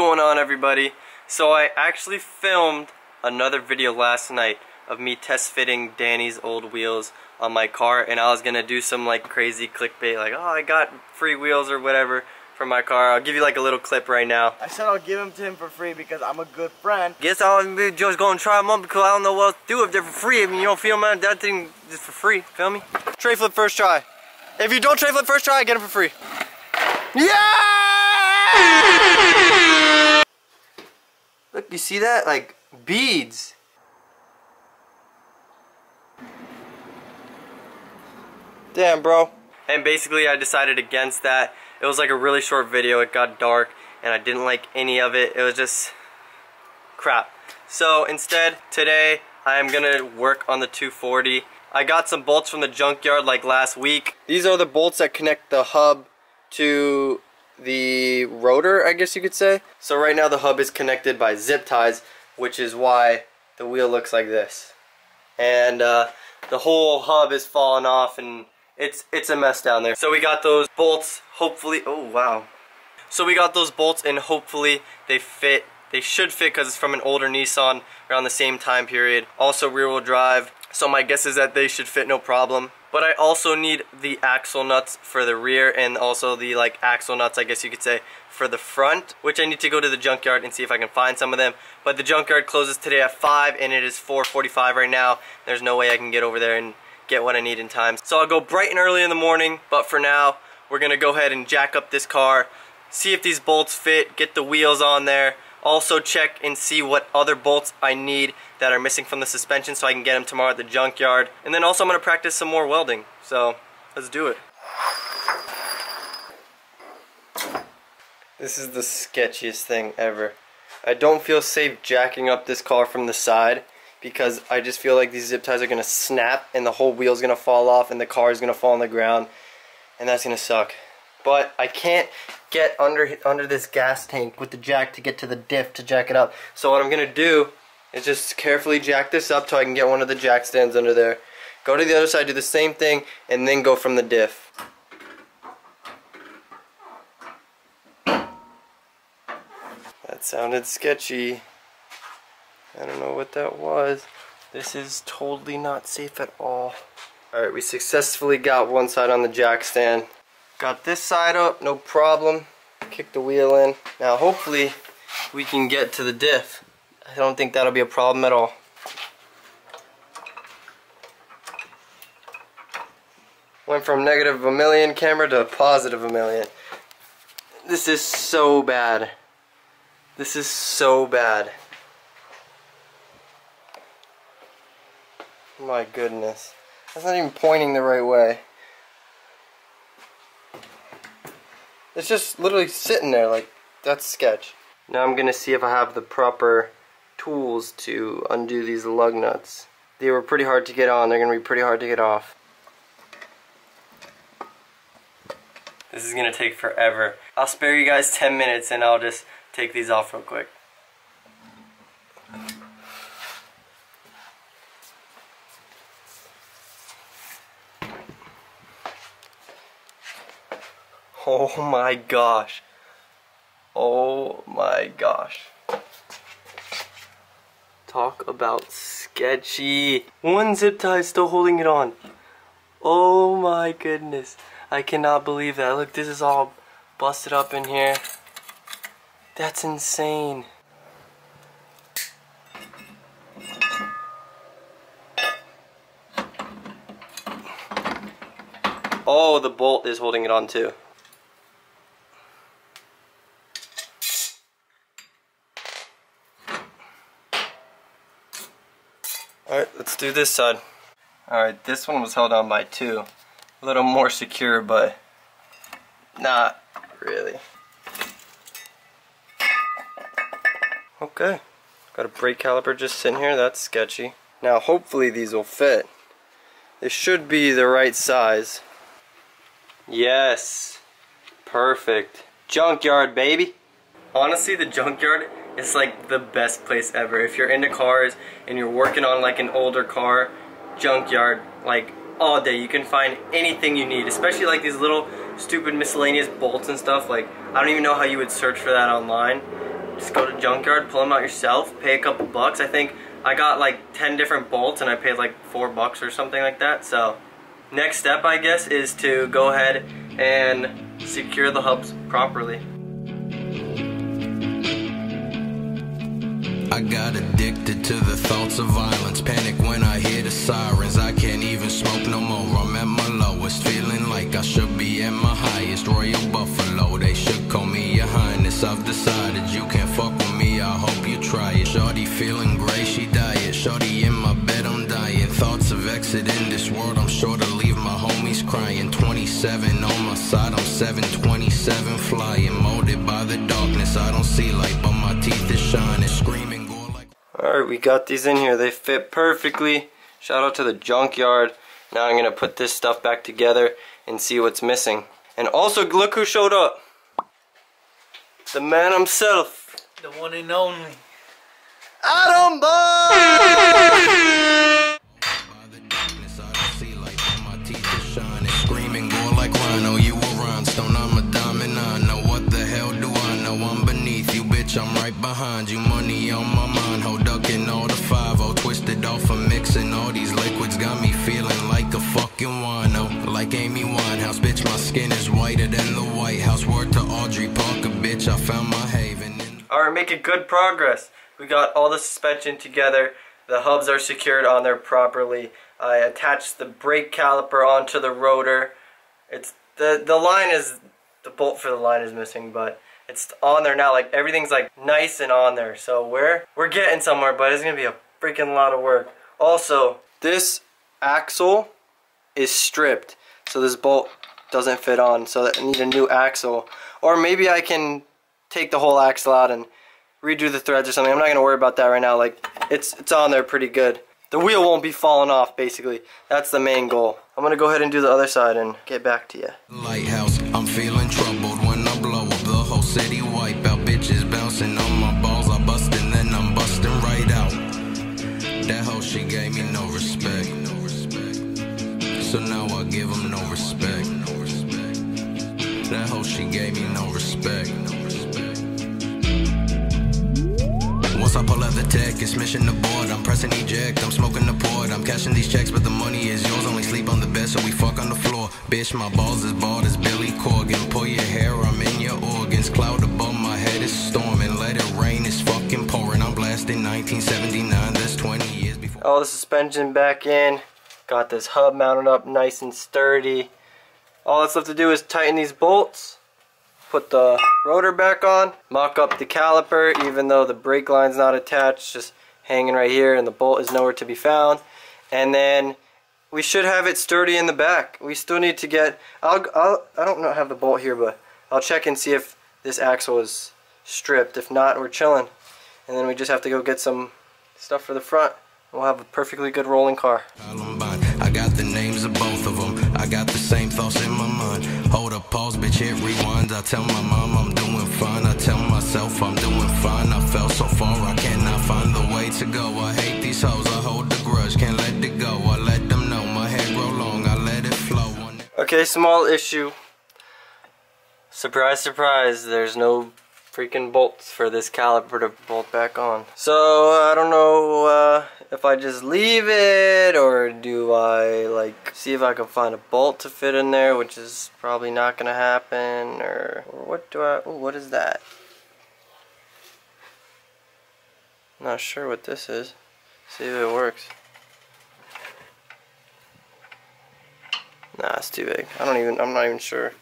going on, everybody? So I actually filmed another video last night of me test fitting Danny's old wheels on my car, and I was gonna do some like crazy clickbait, like, oh, I got free wheels or whatever for my car. I'll give you like a little clip right now. I said I'll give them to him for free because I'm a good friend. Guess I'll just go and try them on because I don't know what else to do if they're for free. I mean, you don't feel, man, that thing is for free, feel me? Tray flip first try. If you don't tray flip first try, I get them for free. Yeah! Look, you see that? Like beads. Damn, bro. And basically I decided against that. It was like a really short video. It got dark and I didn't like any of it. It was just crap. So instead, today I am gonna work on the 240. I got some bolts from the junkyard like last week. These are the bolts that connect the hub to the rotor, I guess you could say. So right now the hub is connected by zip ties, which is why the wheel looks like this. And the whole hub is falling off and it's a mess down there. So we got those bolts, hopefully, oh wow. So we got those bolts and hopefully they fit. They should fit because it's from an older Nissan around the same time period. Also rear wheel drive. So my guess is that they should fit no problem. But I also need the axle nuts for the rear and also the like axle nuts, I guess you could say, for the front, which I need to go to the junkyard and see if I can find some of them. But the junkyard closes today at 5 and it is 4:45 right now. There's no way I can get over there and get what I need in time. So I'll go bright and early in the morning, but for now, we're gonna go ahead and jack up this car, see if these bolts fit, get the wheels on there, also check and see what other bolts I need that are missing from the suspension so I can get them tomorrow at the junkyard. And then also I'm gonna practice some more welding. So let's do it. This is the sketchiest thing ever. I don't feel safe jacking up this car from the side because I just feel like these zip ties are gonna snap and the whole wheel's gonna fall off and the car is gonna fall on the ground, and that's gonna suck. But I can't get under this gas tank with the jack to get to the diff to jack it up. So what I'm gonna do is just carefully jack this up till I can get one of the jack stands under there. Go to the other side, do the same thing, and then go from the diff. That sounded sketchy. I don't know what that was. This is totally not safe at all. Alright, we successfully got one side on the jack stand. Got this side up, no problem. Kick the wheel in. Now hopefully we can get to the diff. I don't think that'll be a problem at all. Went from negative a million camera to positive a million. This is so bad. This is so bad. My goodness. That's not even pointing the right way. It's just literally sitting there like, that's sketch. Now I'm gonna see if I have the proper tools to undo these lug nuts. They were pretty hard to get on, they're gonna be pretty hard to get off. This is gonna take forever. I'll spare you guys 10 minutes and I'll just take these off real quick. Oh my gosh. Oh my gosh. Talk about sketchy. One zip tie is still holding it on. Oh my goodness. I cannot believe that. Look, this is all busted up in here. That's insane. Oh, the bolt is holding it on too. Alright, let's do this side. Alright, this one was held on by 2. A little more secure, but not really. Okay, got a brake caliper just sitting here, that's sketchy. Now hopefully these will fit. They should be the right size. Yes, perfect. Junkyard, baby. Honestly, the junkyard is like the best place ever. If you're into cars and you're working on like an older car, junkyard, like all day. You can find anything you need, especially like these little stupid miscellaneous bolts and stuff. Like, I don't even know how you would search for that online. Just go to junkyard, pull them out yourself, pay a couple bucks. I think I got like 10 different bolts and I paid like $4 or something like that. So next step, I guess, is to go ahead and secure the hubs properly. I got addicted to the thoughts of violence. Panic when I hear the sirens. I can't even smoke no more. I'm at my lowest, feeling like I should be at my highest. Royal Buffalo, they should call me your highness. I've decided you can't fuck with me, I hope you try it. Shorty feeling gray, she diet. Shorty in my bed, I'm dying. Thoughts of exiting this world, I'm sure to leave my homies crying. 27 on my side, I'm 727 flying. Molded by the darkness, I don't see light, but my teeth is shining. Screaming. Alright, we got these in here. They fit perfectly. Shout out to the junkyard. Now I'm going to put this stuff back together and see what's missing. And also, look who showed up. The man himself. The one and only. Adam Boy! Screaming, go like Rhino. You a rhinestone, I'm a diamond. I know what the hell do I know? I'm beneath you, bitch. I'm right behind you. Money on my mind, ho, ducking all the 5-0, twisted off of mixing all these liquids, got me feeling like a fucking wino, like Amy Winehouse, bitch. My skin is whiter than the White House. Word to Audrey Parker, bitch. I found my haven. Alright, making good progress. We got all the suspension together. The hubs are secured on there properly. I attached the brake caliper onto the rotor. It's the line is, the bolt for the line is missing, but it's on there now. Like, everything's like nice and on there. So we're getting somewhere, but it's gonna be a freaking lot of work. Also, this axle is stripped, so this bolt doesn't fit on. So I need a new axle, or maybe I can take the whole axle out and redo the threads or something. I'm not gonna worry about that right now. Like, it's on there pretty good. The wheel won't be falling off, basically. That's the main goal. I'm gonna go ahead and do the other side and get back to you. Lighthouse, I'm feeling troubled when I blow up the whole city. Wipe out bitches bouncing on my balls. I bust and then I'm busting right out. That hoe, she gave me no respect. So now I give them no respect. That hoe, she gave me no respect. Once I pull out the tech, it's mission aboard. I'm pressing eject, I'm smoking the port. I'm cashing these checks, but the money is yours. Only sleep on the bed, so we fuck on the floor. Bitch, my balls is bald as Billy Corgan. Pull your hair, I'm in your organs. Cloud above my head is storming. Let it rain, it's fucking pouring. I'm blasting 1979, that's 20 years before. All the suspension back in. Got this hub mounted up nice and sturdy. All that's left to do is tighten these bolts. Put the rotor back on, mock up the caliper, even though the brake line's not attached, just hanging right here and the bolt is nowhere to be found. And then we should have it sturdy in the back. We still need to get, I don't have the bolt here, but I'll check and see if this axle is stripped. If not, we're chilling. And then we just have to go get some stuff for the front. We'll have a perfectly good rolling car. I got the names of both of them. I got the same thoughts in my mind. Hold up, pause, bitch, hit rewind. I tell my mom I'm doing fine. I tell myself I'm doing fine. I fell so far I cannot find the way to go. I hate these hoes, I hold the grudge, can't let it go. I let them know my hair grow long, I let it flow. Okay, small issue. Surprise, surprise, there's no freaking bolts for this caliper to bolt back on. So I don't know if I just leave it, or do I like see if I can find a bolt to fit in there, which is probably not gonna happen, or what do I, oh, what is that? Not sure what this is. See if it works. Nah, it's too big. I'm not even sure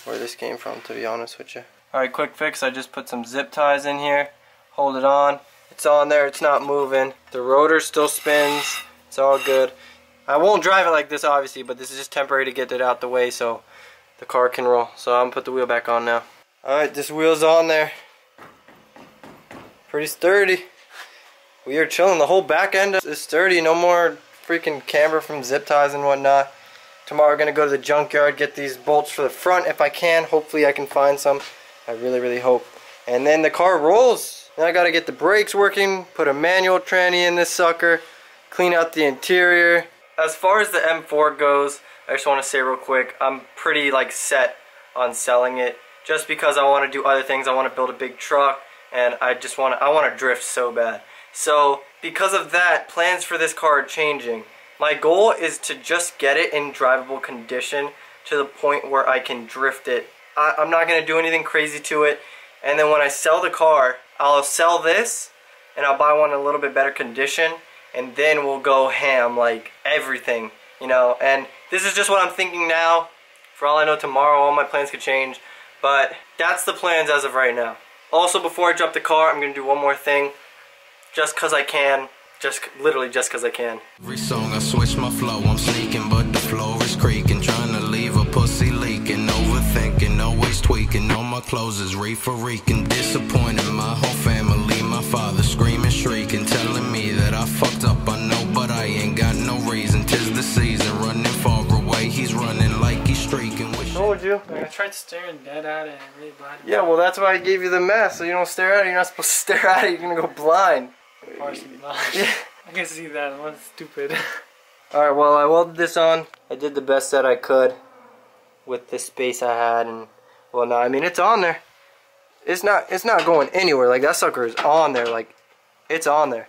where this came from, to be honest with you. Alright, quick fix. I just put some zip ties in here. Hold it on. It's on there. It's not moving. The rotor still spins. It's all good. I won't drive it like this, obviously, but this is just temporary to get it out the way so the car can roll. So I'm going to put the wheel back on now. Alright, this wheel's on there. Pretty sturdy. We are chilling. The whole back end is sturdy. No more freaking camber from zip ties and whatnot. Tomorrow we're going to go to the junkyard, get these bolts for the front if I can. Hopefully I can find some. I really, really hope. And then the car rolls. Then I got to get the brakes working, put a manual tranny in this sucker, clean out the interior. As far as the M4 goes, I just want to say real quick, I'm pretty like set on selling it. Just because I want to do other things. I want to build a big truck, and I want to drift so bad. So because of that, plans for this car are changing. My goal is to just get it in drivable condition to the point where I can drift it. I'm not going to do anything crazy to it, and then when I sell the car, I'll sell this and I'll buy one in a little bit better condition, and then we'll go ham, like everything, you know. And this is just what I'm thinking now. For all I know, tomorrow all my plans could change, but that's the plans as of right now. Also, before I drop the car, I'm gonna do one more thing, just cause I can, literally just cause I can. Every song I switch my flow, I'm sneaking, but the floor is creaking, trying to leave a pussy leaking, overthinking, always tweaking, all my clothes is reefer reeking, disappointing my whole family, my father screaming, shrieking, telling me that I fucked up, I know, but I ain't got no reason, 'tis the season, running far away, he's running like he's streaking. Told you. I tried staring dead at it and it really blinded me. Yeah, well that's why I gave you the mask, so you don't stare at it. You're not supposed to stare at it, you're gonna go blind. Partially blind. Yeah. I can see that, I'm stupid. Alright, well I welded this on. I did the best that I could with the space I had, and well no, I mean it's on there. It's not going anywhere. Like that sucker is on there, like it's on there.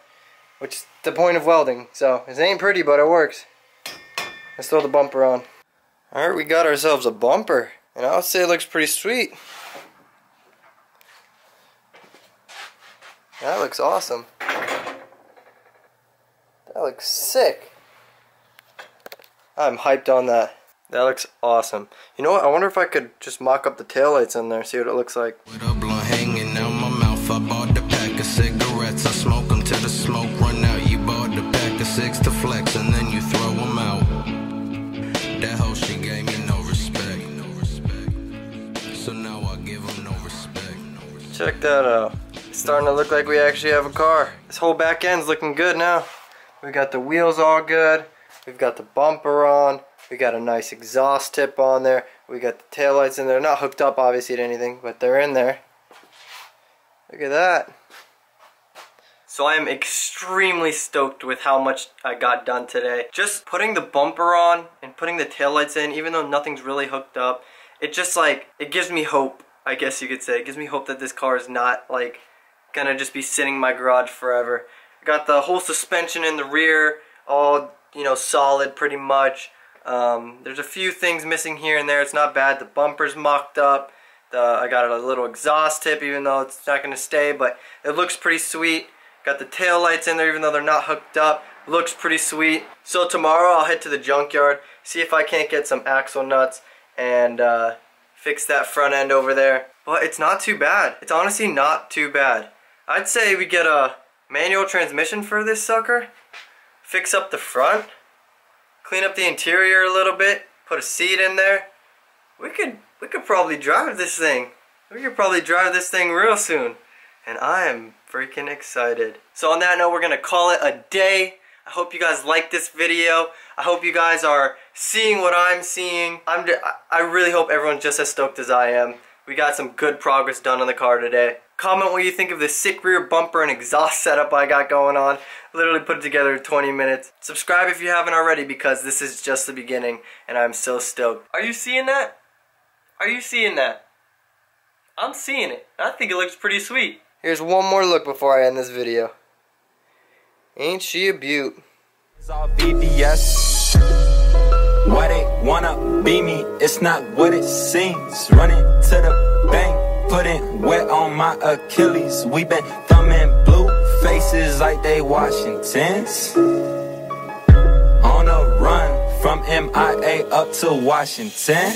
Which is the point of welding. So it ain't pretty, but it works. Let's throw the bumper on. Alright, we got ourselves a bumper, and I would say it looks pretty sweet. That looks awesome. That looks sick. I'm hyped on that. That looks awesome. You know what? I wonder if I could just mock up the taillights in there, see what it looks like. With a blunt hanging out my mouth, I bought the pack of cigarettes. I smoke them till the smoke run out. You bought the pack of 6 to flex, and then you throw them out. That hoe, she gave me no respect. So now I give them no respect. Check that out. It's starting to look like we actually have a car. This whole back end's looking good now. We got the wheels all good. We've got the bumper on. We got a nice exhaust tip on there. We got the taillights in there. Not hooked up obviously to anything, but they're in there. Look at that. So I am extremely stoked with how much I got done today. Just putting the bumper on and putting the taillights in, even though nothing's really hooked up, it just like, it gives me hope, I guess you could say. It gives me hope that this car is not like gonna just be sitting in my garage forever. I got the whole suspension in the rear, all, you know, solid pretty much. There's a few things missing here and there. It's not bad. The bumper's mocked up. I got a little exhaust tip, even though it's not gonna stay, but it looks pretty sweet. Got the tail lights in there even though they're not hooked up. Looks pretty sweet. So tomorrow I'll head to the junkyard, see if I can't get some axle nuts and fix that front end over there. But it's not too bad. It's honestly not too bad. I'd say we get a manual transmission for this sucker, fix up the front, clean up the interior a little bit, put a seat in there. We could probably drive this thing. We could probably drive this thing real soon. And I am freaking excited. So on that note, we're gonna call it a day. I hope you guys like this video. I hope you guys are seeing what I'm seeing. I really hope everyone's just as stoked as I am. We got some good progress done on the car today. Comment what you think of this sick rear bumper and exhaust setup I got going on. Literally put it together in 20 minutes. Subscribe if you haven't already, because this is just the beginning and I'm so stoked. Are you seeing that? Are you seeing that? I'm seeing it. I think it looks pretty sweet. Here's one more look before I end this video. Ain't she a beaut? It's all BBS. Why they wanna be me? It's not what it seems. Running to the bank, putting wet on my Achilles. We been thumbing blue faces like they Washingtons. On a run from MIA up to Washington.